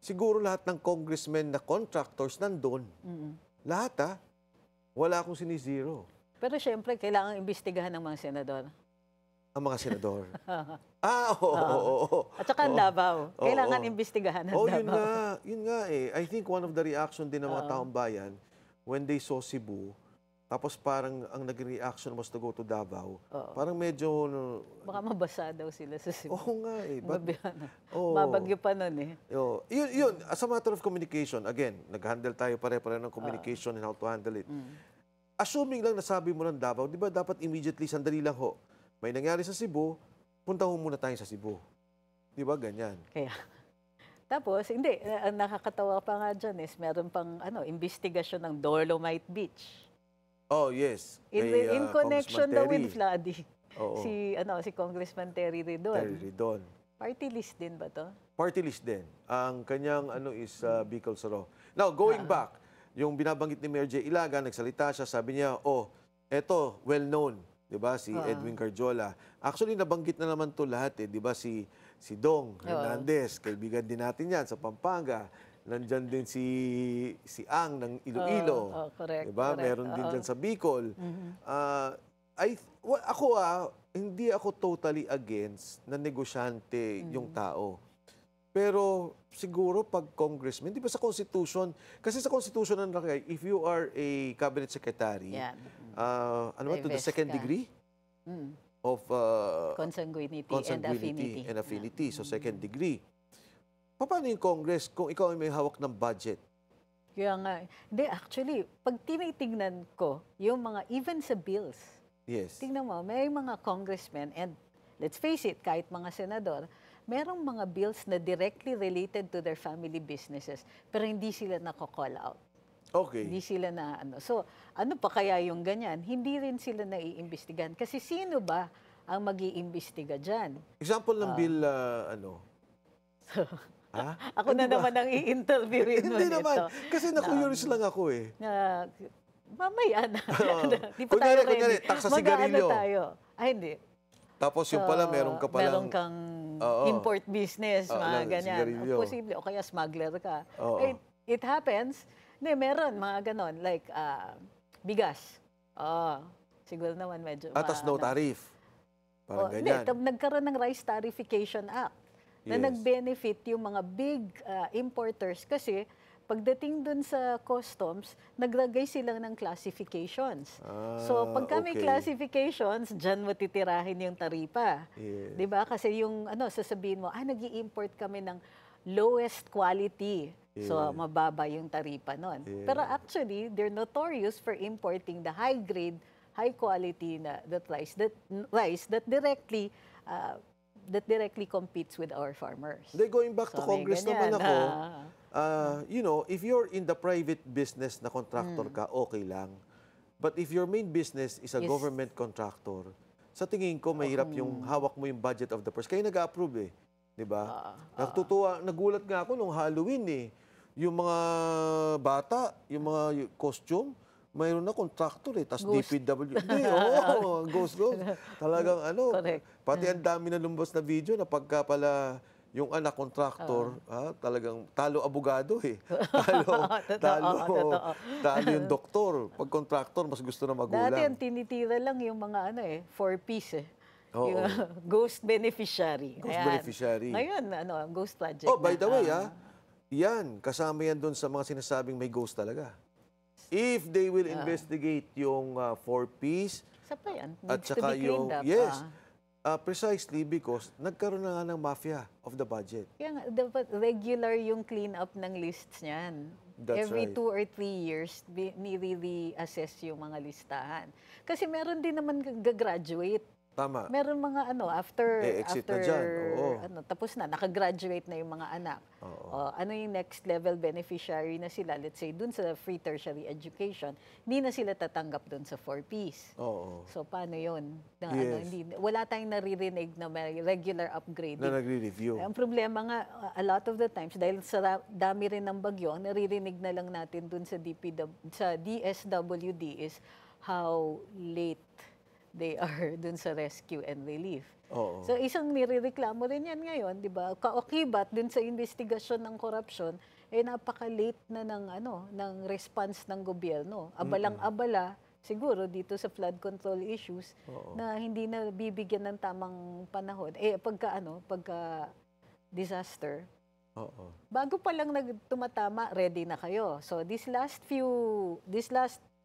siguro lahat ng congressmen na contractors nandun. Lahat wala akong sinizero. Pero syempre, kailangan imbestigahan ng mga senador. Ang mga senador. Oo. At saka ang Davao. Kailangan imbestigahan ng Davao. Yun nga eh. I think one of the reaction din ng mga taong bayan when they saw Cebu, tapos parang ang naging reaction was to go to Davao. Parang medyo... Baka mabasa daw sila sa Cebu. Oo nga eh. Mabagyo pa nun eh. Yun, as a matter of communication, again, nag-handle tayo pare-pare ng communication and how to handle it. Assuming lang nasabi mo ng Davao, di ba dapat immediately, sandali lang ho, may nangyari sa Cebu, punta ho muna tayo sa Cebu. Di ba ganyan? Kaya. Tapos, hindi, ang nakakatawa pa nga dyan is meron pang investigasyon ng Dolomite Beach. Oh, yes. In connection daw with Congressman flooding. Oo. Si Congressman Terry Ridon. Terry Ridon. Party list din ba to? Party list din. Ang kanyang is Bicol Soro. Now, going back, yung binabanggit ni Mayor J. Ilagan, nagsalita siya, sabi niya, eto, well-known, di ba, si Edwin Cardiola. Actually, nabanggit na naman to lahat, di ba, si Dong Hernandez, kaibigan din natin yan sa Pampanga. Nandyan din si Ang ng Iloilo. Correct. Di ba? Meron din dyan sa Bicol. Hindi ako totally against na negosyante yung tao. Pero siguro pag congressman, di ba sa Constitution, kasi sa Constitution ng nakalagay, if you are a cabinet secretary, to the second degree of consanguinity and affinity. So second degree. Paano yung Congress kung ikaw ay may hawak ng budget? Kaya nga, hindi actually, pag tinitingnan ko, yung mga, even sa bills, Yes. Tingnan mo, may mga congressmen and let's face it, kahit mga senador, merong mga bills na directly related to their family businesses pero hindi sila nako-call out. Hindi Okay. sila na ano. So, ano pa kaya yung ganyan? Hindi rin sila naiimbestigahan. Kasi sino ba ang mag-iimbestiga dyan? Example ng bill, ano? Ha? Ako na Hindi ba? naman ang i-interviewin mo Hindi nito. naman. Kasi na-curious lang ako eh. Na, mamaya na. Oo. Di pa tayo Kunyari, ready. tax sa Mag-aano sigarilyo. tayo. Ay, hindi. Tapos yung pala, meron ka Meron palang... kang Oo. import business, Oo, mga ng ganyan. sigarilyo. Posible, o kaya smuggler ka. Oo. It happens. Hindi, meron mga ganon. Like, bigas. Siguro naman medyo... Atas no tariff. Parang Hindi, ganyan. nagkaroon ng Rice Tarification Act na Yes. nag-benefit yung mga big importers kasi pagdating dun sa customs, naglagay sila ng classifications. So, pagka may okay. classifications, dyan mo titirahin yung taripa. Yes. 'Di ba? Kasi yung sasabihin mo, nag-i-import kami ng lowest quality. So, Yeah. mababa yung taripa nun. Yeah. Pero actually, they're notorious for importing the high grade, high quality na rice that directly competes with our farmers. Then going back to So, may Congress ganyan, naman ako, you know, if you're in the private business na contractor ka, okay lang. But if your main business is a Yes. government contractor, sa tingin ko mahirap yung hawak mo yung budget of the purse. Kaya nag-approve eh. Di ba? Nagulat nga ako nung Halloween eh. Yung mga bata, yung mga costume, mayroon na contractor eh. Tapos Ghost. DPW. Hindi, oo, ghost. Talagang ano, Correct. pati ang dami na lumabas na video na pagka pala yung anak contractor, talagang talo abogado eh. Talo yung doktor. Pag contractor, mas gusto na magulang. Dati ang tinitira lang yung mga 4-piece eh. Oo. Yung ghost beneficiary. Ghost Ayan. beneficiary. Ngayon, ghost project Oh, by na. the way, yan, kasama yan doon sa mga sinasabing may ghost talaga. If they will investigate yung 4-piece Isa pa yan. at Needs to saka be yung... cleaned up. Yes, precisely because nagkaroon na nga ng mafia of the budget. Kaya nga, dapat regular yung clean up ng lists niyan. That's Every right. 2 or 3 years, nire-assess yung mga listahan. Kasi meron din naman gagraduate. Tama. Meron mga after exit na dyan, oo. Tapos na, nakagraduate na yung mga anak. Ano yung next level beneficiary na sila? Let's say, dun sa free tertiary education, hindi na sila tatanggap dun sa 4-piece. Oo. So, paano yun? Yes. Wala tayong naririnig na may regular upgrading. Na nagre-review. Ang problema nga, a lot of the times, dahil sa dami rin ng bagyo, ang naririnig na lang natin dun sa DSWD is how late they are dun sa rescue and relief. Oo. So isang nirereklamo rin yan ngayon, di ba? Kaukibat dun sa investigasyon ng korupsyon, napaka-late na ng response ng gobyerno. Abalang-abala, siguro dito sa flood control issues, na hindi na bibigyan ng tamang panahon. Pagka disaster, bago pa lang tumatama, ready na kayo. So this last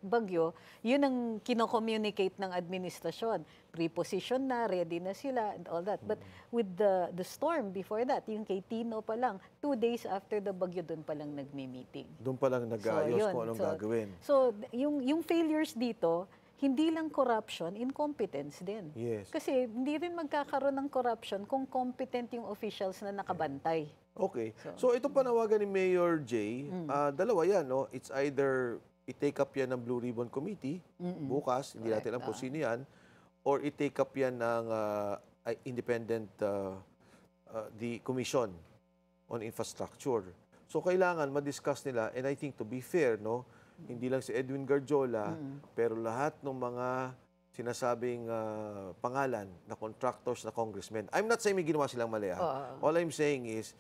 bagyo, yun ang kino-communicate ng administrasyon. Preposition na, ready na sila, and all that. But with the storm before that, yung kay Tino pa lang, 2 days after the bagyo, doon pa lang nagmi-meeting. Doon pa lang nag-aayos yun. kung anong gagawin. So, yung failures dito, hindi lang corruption, incompetence din. Yes. Kasi hindi rin magkakaroon ng corruption kung competent yung officials na nakabantay. Okay. So ito panawagan ni Mayor Jay, dalawa yan, no? It's either i-take up yan ng Blue Ribbon Committee, bukas, hindi natin alam kung sino yan, or i-take up yan ng independent the Commission on Infrastructure. So kailangan ma-discuss nila, and I think to be fair, no, hindi lang si Edwin Garjola, pero lahat ng mga sinasabing pangalan na contractors na congressmen. I'm not saying may ginawa silang mali. All I'm saying is,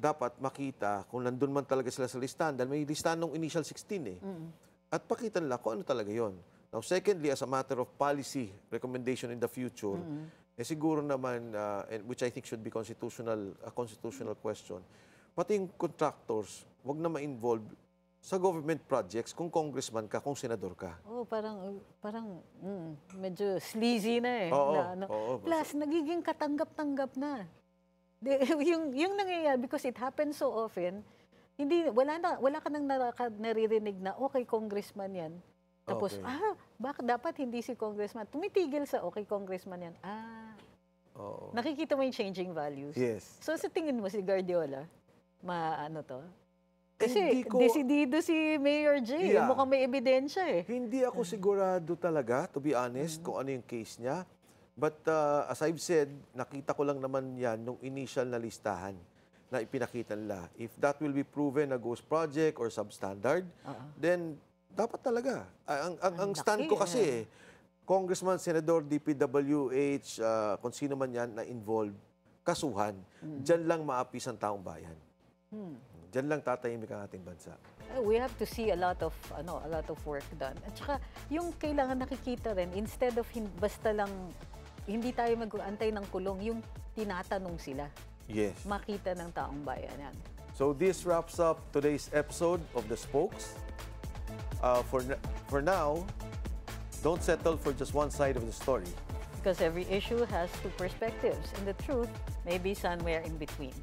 dapat makita kung nandun man talaga sila sa listahan, dahil may listahan ng initial 16 eh. At pakita nila kung ano talaga yon. Now, secondly, as a matter of policy recommendation in the future, siguro naman, which I think should be a constitutional question, pati yung contractors, wag na ma-involve sa government projects kung congressman ka, kung senador ka. Parang medyo sleazy na eh. Plus, nagiging katanggap-tanggap na. Yung nangyayari, because it happens so often, wala ka nang naririnig na, okay, congressman yan, Tapos, Okay. bakit dapat hindi si congressman? Tumitigil sa, okay, congressman yan. Oo. Nakikita mo yung changing values. Yes. So, sa tingin mo, si Guardiola, maano to? Hindi Kasi, ko- desidido si Mayor J. Yeah. Mukhang may ebidensya eh. Hindi ako sigurado talaga, to be honest, kung ano yung case niya. But as I've said, nakita ko lang naman yan nung initial na listahan na ipinakita nila. If that will be proven a ghost project or substandard, then dapat talaga. Ang stand laki, ko kasi, Congressman, Senador, DPWH, kung sino man yan na involved, kasuhan. Diyan lang maapis ang taong bayan. Diyan lang tatahimik ang ating bansa. We have to see a lot of work done. At saka yung kailangan nakikita rin, instead of basta lang hindi tayo mag-antay ng kulong, yung tinatanong sila. Yes. Makita ng taong bayan yan. So this wraps up today's episode of The Spokes. For now, don't settle for just one side of the story. Because every issue has two perspectives, and the truth may be somewhere in between.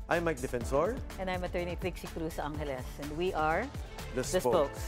I'm Mike Defensor, And I'm Attorney Trixie Cruz Angeles, and we are The The Spokes. Spokes.